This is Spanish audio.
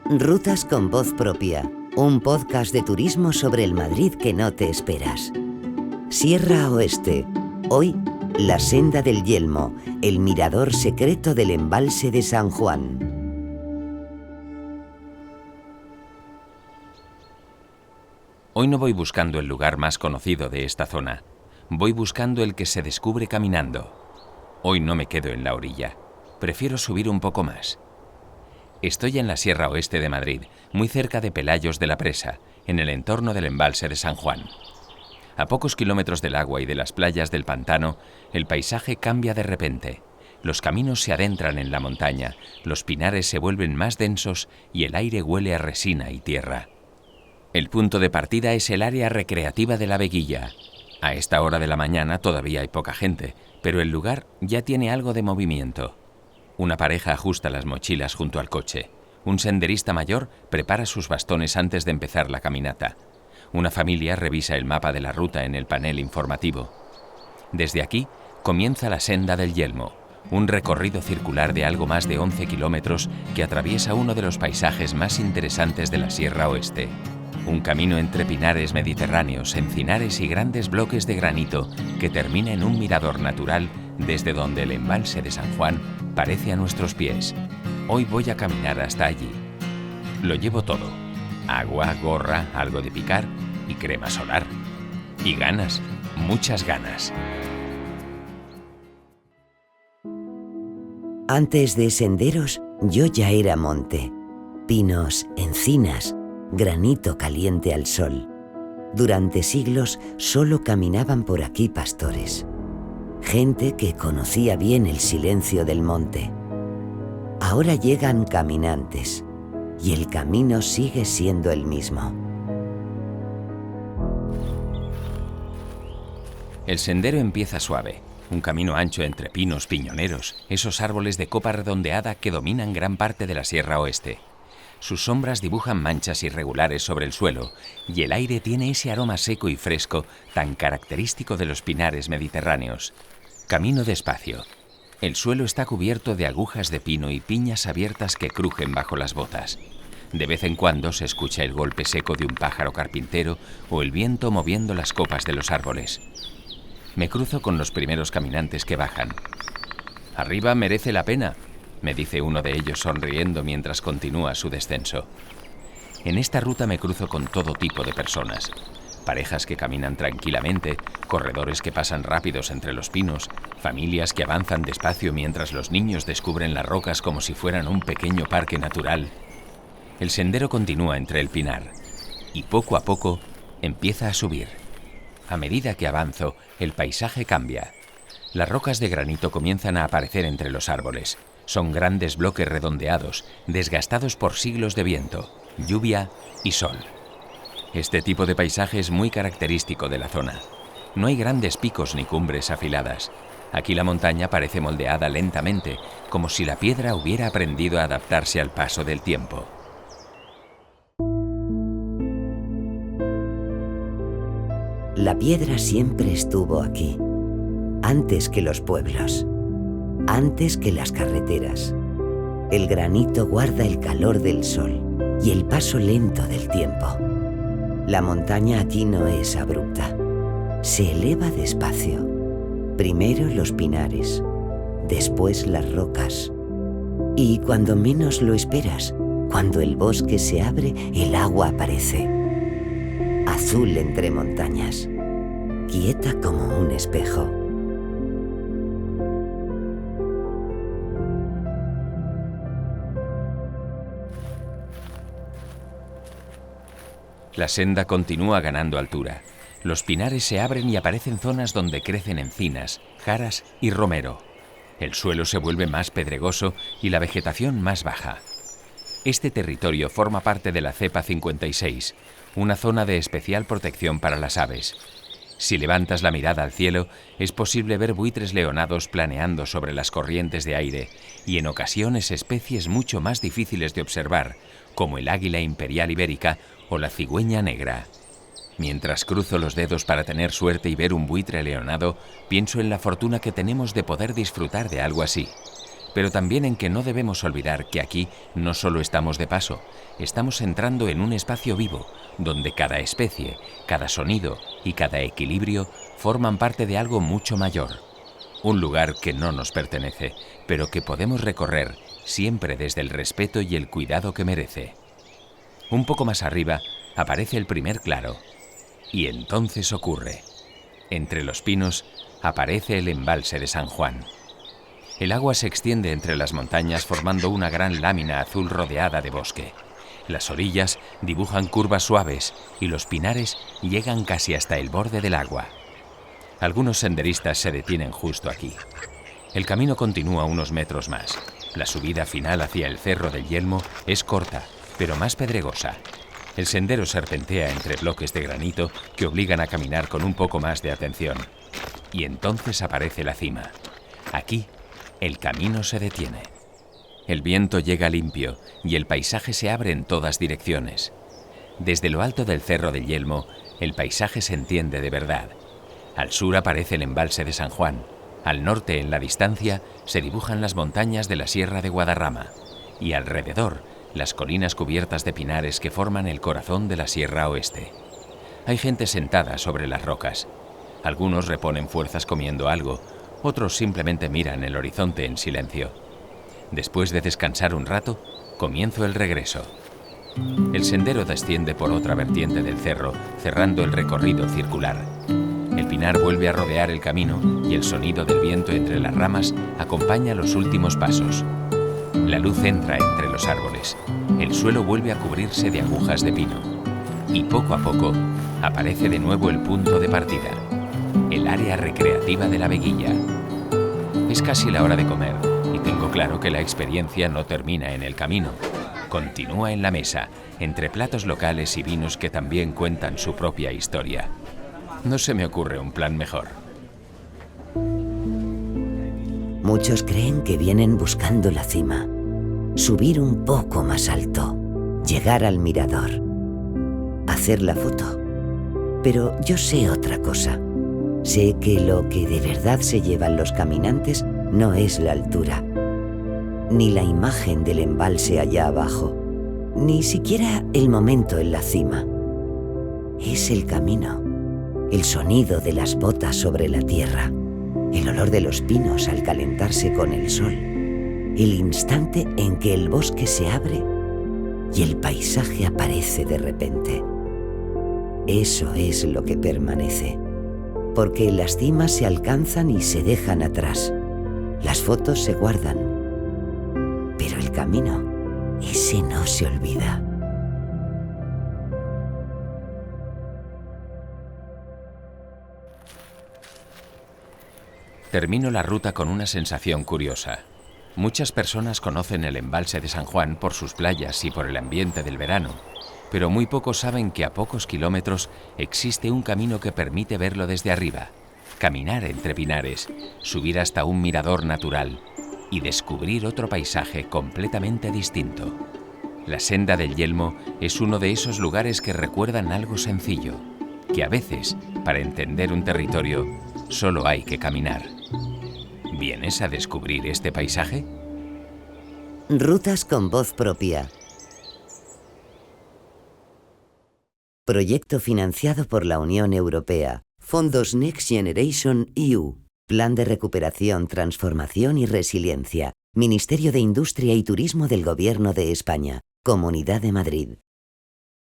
Rutas con voz propia, un podcast de turismo sobre el Madrid que no te esperas. Sierra Oeste, hoy la Senda del Yelmo, el mirador secreto del embalse de San Juan. Hoy no voy buscando el lugar más conocido de esta zona, voy buscando el que se descubre caminando. Hoy no me quedo en la orilla, prefiero subir un poco más. Estoy en la Sierra Oeste de Madrid, muy cerca de Pelayos de la Presa, en el entorno del embalse de San Juan. A pocos kilómetros del agua y de las playas del pantano, el paisaje cambia de repente. Los caminos se adentran en la montaña, los pinares se vuelven más densos y el aire huele a resina y tierra. El punto de partida es el área recreativa de la Veguilla. A esta hora de la mañana todavía hay poca gente, pero el lugar ya tiene algo de movimiento. Una pareja ajusta las mochilas junto al coche. Un senderista mayor prepara sus bastones antes de empezar la caminata. Una familia revisa el mapa de la ruta en el panel informativo. Desde aquí comienza la Senda del Yelmo, un recorrido circular de algo más de 11 kilómetros que atraviesa uno de los paisajes más interesantes de la Sierra Oeste. Un camino entre pinares mediterráneos, encinares y grandes bloques de granito que termina en un mirador natural desde donde el embalse de San Juan parece a nuestros pies. Hoy voy a caminar hasta allí. Lo llevo todo: agua, gorra, algo de picar y crema solar. Y ganas, muchas ganas. Antes de senderos, yo ya era monte. Pinos, encinas, granito caliente al sol. Durante siglos solo caminaban por aquí pastores. Gente que conocía bien el silencio del monte. Ahora llegan caminantes y el camino sigue siendo el mismo. El sendero empieza suave, un camino ancho entre pinos piñoneros, esos árboles de copa redondeada que dominan gran parte de la Sierra Oeste. Sus sombras dibujan manchas irregulares sobre el suelo y el aire tiene ese aroma seco y fresco tan característico de los pinares mediterráneos. Camino despacio. El suelo está cubierto de agujas de pino y piñas abiertas que crujen bajo las botas. De vez en cuando se escucha el golpe seco de un pájaro carpintero o el viento moviendo las copas de los árboles. Me cruzo con los primeros caminantes que bajan. «Arriba merece la pena», me dice uno de ellos sonriendo mientras continúa su descenso. En esta ruta me cruzo con todo tipo de personas. Parejas que caminan tranquilamente, corredores que pasan rápidos entre los pinos, familias que avanzan despacio mientras los niños descubren las rocas como si fueran un pequeño parque natural. El sendero continúa entre el pinar y poco a poco empieza a subir. A medida que avanzo, el paisaje cambia. Las rocas de granito comienzan a aparecer entre los árboles. Son grandes bloques redondeados, desgastados por siglos de viento, lluvia y sol. Este tipo de paisaje es muy característico de la zona. No hay grandes picos ni cumbres afiladas. Aquí la montaña parece moldeada lentamente, como si la piedra hubiera aprendido a adaptarse al paso del tiempo. La piedra siempre estuvo aquí, antes que los pueblos, antes que las carreteras. El granito guarda el calor del sol y el paso lento del tiempo. La montaña aquí no es abrupta. Se eleva despacio. Primero los pinares, después las rocas. Y cuando menos lo esperas, cuando el bosque se abre, el agua aparece. Azul entre montañas, quieta como un espejo. La senda continúa ganando altura. Los pinares se abren y aparecen zonas donde crecen encinas, jaras y romero. El suelo se vuelve más pedregoso y la vegetación más baja. Este territorio forma parte de la Cepa 56, una zona de especial protección para las aves. Si levantas la mirada al cielo, es posible ver buitres leonados planeando sobre las corrientes de aire y en ocasiones especies mucho más difíciles de observar, como el águila imperial ibérica o la cigüeña negra. Mientras cruzo los dedos para tener suerte y ver un buitre leonado, pienso en la fortuna que tenemos de poder disfrutar de algo así. pero también en que no debemos olvidar que aquí no solo estamos de paso, estamos entrando en un espacio vivo, donde cada especie, cada sonido y cada equilibrio forman parte de algo mucho mayor. Un lugar que no nos pertenece, pero que podemos recorrer siempre desde el respeto y el cuidado que merece. Un poco más arriba aparece el primer claro, y entonces ocurre. Entre los pinos aparece el embalse de San Juan. El agua se extiende entre las montañas formando una gran lámina azul rodeada de bosque. Las orillas dibujan curvas suaves y los pinares llegan casi hasta el borde del agua. Algunos senderistas se detienen justo aquí. El camino continúa unos metros más. La subida final hacia el Cerro del Yelmo es corta, pero más pedregosa. El sendero serpentea entre bloques de granito que obligan a caminar con un poco más de atención. Y entonces aparece la cima. Aquí, el camino se detiene. El viento llega limpio y el paisaje se abre en todas direcciones. Desde lo alto del Cerro del Yelmo, el paisaje se entiende de verdad. Al sur aparece el embalse de San Juan. Al norte, en la distancia, se dibujan las montañas de la Sierra de Guadarrama. Y alrededor, las colinas cubiertas de pinares que forman el corazón de la Sierra Oeste. Hay gente sentada sobre las rocas. Algunos reponen fuerzas comiendo algo, otros simplemente miran el horizonte en silencio. Después de descansar un rato, comienzo el regreso. El sendero desciende por otra vertiente del cerro, cerrando el recorrido circular. El pinar vuelve a rodear el camino y el sonido del viento entre las ramas acompaña los últimos pasos. La luz entra entre los árboles. El suelo vuelve a cubrirse de agujas de pino. Y poco a poco aparece de nuevo el punto de partida, el área recreativa de la Veguilla. Es casi la hora de comer y tengo claro que la experiencia no termina en el camino. Continúa en la mesa, entre platos locales y vinos que también cuentan su propia historia. No se me ocurre un plan mejor. Muchos creen que vienen buscando la cima, subir un poco más alto, llegar al mirador, hacer la foto. Pero yo sé otra cosa. Sé que lo que de verdad se llevan los caminantes no es la altura, ni la imagen del embalse allá abajo, ni siquiera el momento en la cima. Es el camino, el sonido de las botas sobre la tierra, el olor de los pinos al calentarse con el sol, el instante en que el bosque se abre y el paisaje aparece de repente. Eso es lo que permanece, porque las cimas se alcanzan y se dejan atrás, las fotos se guardan, pero el camino, ese no se olvida. Termino la ruta con una sensación curiosa. Muchas personas conocen el embalse de San Juan por sus playas y por el ambiente del verano, pero muy pocos saben que a pocos kilómetros existe un camino que permite verlo desde arriba, caminar entre pinares, subir hasta un mirador natural y descubrir otro paisaje completamente distinto. La senda del Yelmo es uno de esos lugares que recuerdan algo sencillo, que a veces, para entender un territorio, solo hay que caminar. ¿Vienes a descubrir este paisaje? Rutas con voz propia. Proyecto financiado por la Unión Europea. Fondos Next Generation EU. Plan de Recuperación, Transformación y Resiliencia. Ministerio de Industria y Turismo del Gobierno de España. Comunidad de Madrid.